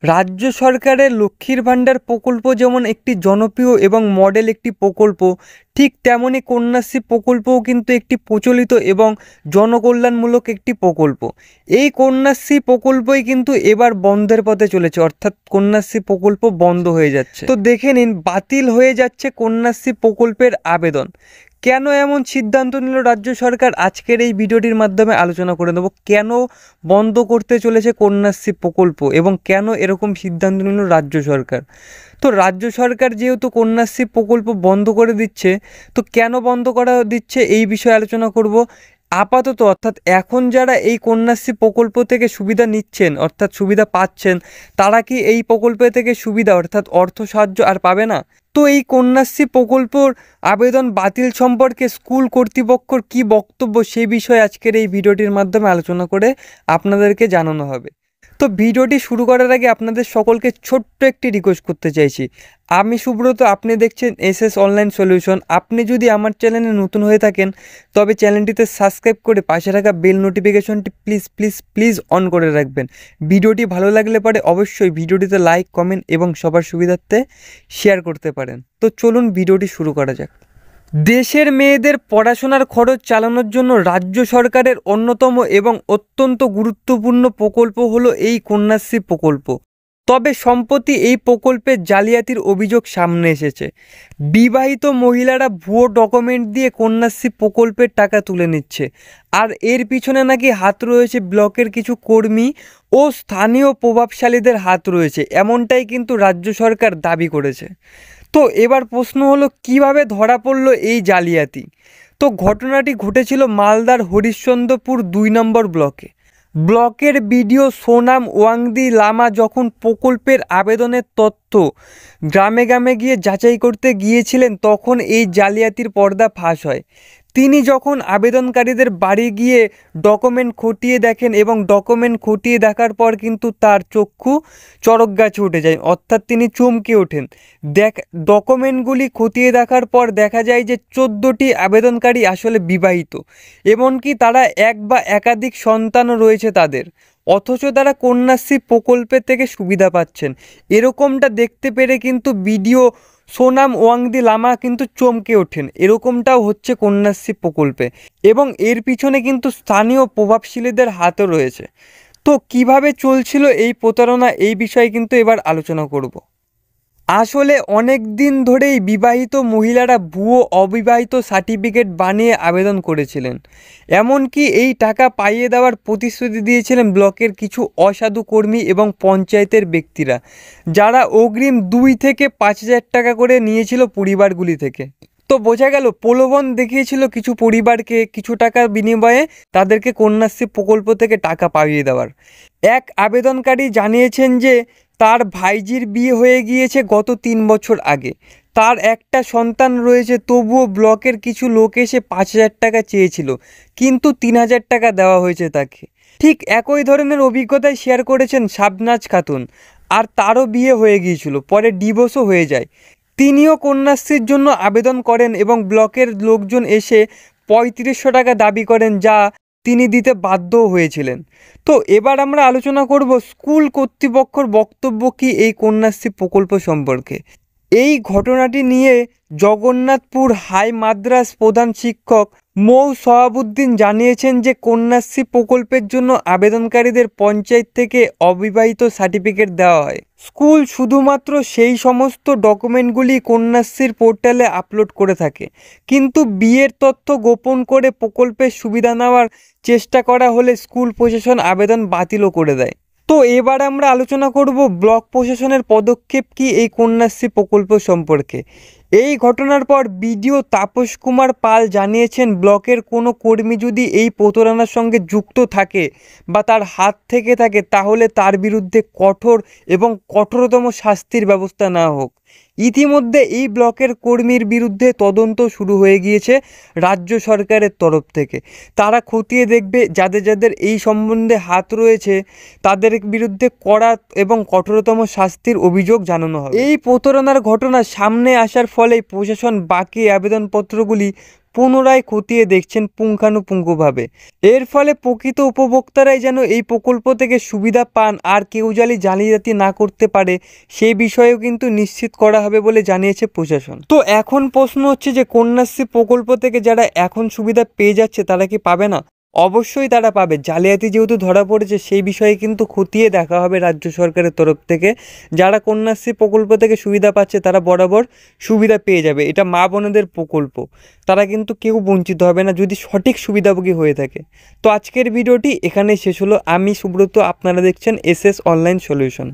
রাজ্য সরকারের লক্ষ্মীর ভাণ্ডার প্রকল্প যেমন একটি জনপ্রিয় এবং মডেল একটি প্রকল্প, ঠিক তেমনই কন্যাশ্রী প্রকল্পও কিন্তু একটি প্রচলিত এবং জনকল্যাণমূলক একটি প্রকল্প। এই কন্যাশ্রী প্রকল্পই কিন্তু এবার বন্ধের পথে চলেছে, অর্থাৎ কন্যাশ্রী প্রকল্প বন্ধ হয়ে যাচ্ছে। তো দেখে নিন, বাতিল হয়ে যাচ্ছে কন্যাশ্রী প্রকল্পের আবেদন। কেন এমন সিদ্ধান্ত নিল রাজ্য সরকার, আজকের এই ভিডিওটির মাধ্যমে আলোচনা করে দেবো। কেন বন্ধ করতে চলেছে কন্যাশ্রী প্রকল্প এবং কেন এরকম সিদ্ধান্ত নিল রাজ্য সরকার। তো রাজ্য সরকার যেহেতু কন্যাশ্রী প্রকল্প বন্ধ করে দিচ্ছে, তো কেন বন্ধ করা দিচ্ছে এই বিষয়ে আলোচনা করব। আপাতত অর্থাৎ এখন যারা এই কন্যাশ্রী প্রকল্প থেকে সুবিধা নিচ্ছেন অর্থাৎ সুবিধা পাচ্ছেন, তারা কি এই প্রকল্প থেকে সুবিধা অর্থাৎ অর্থ সাহায্য আর পাবে না? তো এই কন্যাশ্রী প্রকল্পর আবেদন বাতিল সম্পর্কে স্কুল কর্তৃপক্ষর কী বক্তব্য, সেই বিষয়ে আজকের এই ভিডিওটির মাধ্যমে আলোচনা করে আপনাদেরকে জানানো হবে। তো ভিডিওটি শুরু করার আগে আপনাদের সকলকে ছোট্ট একটি রিকোয়েস্ট করতে চাইছি। আমি সুব্রত, আপনি দেখছেন এসএস অনলাইন সলিউশন। আপনি যদি আমার চ্যানেলে নতুন হয়ে থাকেন তবে চ্যানেলটিতে সাবস্ক্রাইব করে পাশে থাকা বেল নোটিফিকেশনটি প্লিজ অন করে রাখবেন। ভিডিওটি ভালো লাগলে পরে অবশ্যই ভিডিওটিতে লাইক, কমেন্ট এবং সবার সুবিধার্থে শেয়ার করতে পারেন। তো চলুন ভিডিওটি শুরু করা যাক। দেশের মেয়েদের পড়াশোনার খরচ চালানোর জন্য রাজ্য সরকারের অন্যতম এবং অত্যন্ত গুরুত্বপূর্ণ প্রকল্প হলো এই কন্যাশ্রী প্রকল্প। তবে সম্প্রতি এই প্রকল্পের জালিয়াতির অভিযোগ সামনে এসেছে। বিবাহিত মহিলারা ভুয়ো ডকুমেন্ট দিয়ে কন্যাশ্রী প্রকল্পের টাকা তুলে নিচ্ছে, আর এর পিছনে নাকি হাত রয়েছে ব্লকের কিছু কর্মী ও স্থানীয় প্রভাবশালীদের হাত রয়েছে, এমনটাই কিন্তু রাজ্য সরকার দাবি করেছে। তো এবার প্রশ্ন হলো, কিভাবে ধরা পড়ল এই জালিয়াতি? তো ঘটনাটি ঘটেছিল মালদার হরিশ্চন্দ্রপুর 2 নম্বর ব্লকের বিডিও সোনাম ওয়াংদি লামা যখন প্রকল্পের আবেদনের তথ্য গ্রামে গ্রামে গিয়ে যাচাই করতে গিয়েছিলেন, তখন এই জালিয়াতির পর্দা ফাঁস হয়। তিনি যখন আবেদনকারীদের বাড়ি গিয়ে ডকুমেন্ট খতিয়ে দেখেন এবং ডকুমেন্ট খতিয়ে দেখার পর কিন্তু তার চক্ষু চড়ক গাছে উঠে যায়, অর্থাৎ তিনি চমকে ওঠেন। ডকুমেন্টগুলি খতিয়ে দেখার পর দেখা যায় যে 14টি আবেদনকারী আসলে বিবাহিত, এমনকি তারা এক বা একাধিক সন্তানও রয়েছে তাদের, অথচ তারা কন্যাশ্রী প্রকল্পের থেকে সুবিধা পাচ্ছেন। এরকমটা দেখতে পেরে কিন্তু বিডিও সোনাম ওয়াংদি লামা কিন্তু চমকে ওঠেন। এরকমটাও হচ্ছে কন্যাশ্রী প্রকল্পে এবং এর পিছনে কিন্তু স্থানীয় প্রভাবশালীদের হাতও রয়েছে। তো কিভাবে চলছিল এই প্রতারণা, এই বিষয়ে কিন্তু এবার আলোচনা করব। আসলে অনেক দিন ধরেই বিবাহিত মহিলারা ভুয়ো অবিবাহিত সার্টিফিকেট বানিয়ে আবেদন করেছিলেন। এমনকি এই টাকা পাইয়ে দেওয়ার প্রতিশ্রুতি দিয়েছিলেন ব্লকের কিছু অসাধু কর্মী এবং পঞ্চায়েতের ব্যক্তিরা, যারা অগ্রিম 2 থেকে 5,000 টাকা করে নিয়েছিল পরিবারগুলি থেকে। তো বোঝা গেল, প্রলোভন দেখিয়েছিল কিছু পরিবারকে কিছু টাকার বিনিময়ে তাদেরকে কন্যাশ্রী প্রকল্প থেকে টাকা পাইয়ে দেওয়ার। এক আবেদনকারী জানিয়েছেন যে তার ভাইজির বিয়ে হয়ে গিয়েছে গত 3 বছর আগে, তার একটা সন্তান রয়েছে, তবুও ব্লকের কিছু লোক এসে 5,000 টাকা চেয়েছিল, কিন্তু 3,000 টাকা দেওয়া হয়েছে তাকে। ঠিক একই ধরনের অভিজ্ঞতায় শেয়ার করেছেন শাবনাজ খাতুন, আর তারও বিয়ে হয়ে গিয়েছিল, পরে ডিভোর্সও হয়ে যায়। তিনিও কন্যাশ্রীর জন্য আবেদন করেন এবং ব্লকের লোকজন এসে 3500 টাকা দাবি করেন, যা তিনি দিতে বাধ্যও হয়েছিলেন। তো এবার আমরা আলোচনা করব স্কুল কর্তৃপক্ষের বক্তব্য কি এই কন্যাশ্রী প্রকল্প সম্পর্কে। এই ঘটনাটি নিয়ে জগন্নাথপুর হাই মাদ্রাস প্রধান শিক্ষক মৌ সোহাবুদ্দিন জানিয়েছেন যে কন্যাশ্রী প্রকল্পের জন্য আবেদনকারীদের পঞ্চায়েত থেকে অবিবাহিত সার্টিফিকেট দেওয়া হয়। স্কুল শুধুমাত্র সেই সমস্ত ডকুমেন্টগুলি কন্যাশ্রীর পোর্টালে আপলোড করে থাকে, কিন্তু বিয়ের তথ্য গোপন করে প্রকল্পের সুবিধা নেওয়ার চেষ্টা করা হলে স্কুল প্রশাসন আবেদন বাতিলও করে দেয়। তো এবার আমরা আলোচনা করব ব্লক প্রশাসনের পদক্ষেপ কি এই কন্যাশ্রী প্রকল্প সম্পর্কে। এই ঘটনার পর বিডিও তাপস কুমার পাল জানিয়েছেন, ব্লকের কোনো কর্মী যদি এই প্রতারণার সঙ্গে যুক্ত থাকে বা তার হাত থেকে থাকে, তাহলে তার বিরুদ্ধে কঠোর এবং কঠোরতম শাস্তির ব্যবস্থা নেওয়া হোক। ইতিমধ্যে এই ব্লকের কর্মীর বিরুদ্ধে তদন্ত শুরু হয়ে গিয়েছে রাজ্য সরকারের তরফ থেকে। তারা খতিয়ে দেখবে যাদের যাদের এই সম্বন্ধে হাত রয়েছে তাদের বিরুদ্ধে কড়া এবং কঠোরতম শাস্তির অভিযোগ জানানো হবে। এই প্রতারণার ঘটনা সামনে আসার ফলে প্রশাসন বাকি আবেদনপত্রগুলি পুনরায় খতিয়ে দেখছেন পুঙ্খানুপুঙ্খভাবে। এর ফলে প্রকৃত উপভোক্তারাই যেন এই প্রকল্প থেকে সুবিধা পান আর কেউ জালি জালিয়াতি না করতে পারে সেই বিষয়েও কিন্তু নিশ্চিত করা হবে বলে জানিয়েছে প্রশাসন। তো এখন প্রশ্ন হচ্ছে যে কন্যাশ্রী প্রকল্প থেকে যারা এখন সুবিধা পেয়ে যাচ্ছে তারা কি পাবে না? অবশ্যই তারা পাবে। জালিয়াতি যেহেতু ধরা পড়েছে সেই বিষয়ে কিন্তু খতিয়ে দেখা হবে রাজ্য সরকারের তরফ থেকে। যারা কন্যাশ্রী প্রকল্প থেকে সুবিধা পাচ্ছে তারা বরাবর সুবিধা পেয়ে যাবে। এটা মা বোনেদের প্রকল্প, তারা কিন্তু কেউ বঞ্চিত হবে না যদি সঠিক সুবিধাভোগী হয়ে থাকে। তো আজকের ভিডিওটি এখানেই শেষ হলো। আমি সুব্রত, আপনারা দেখছেন এসএস অনলাইন সলিউশন।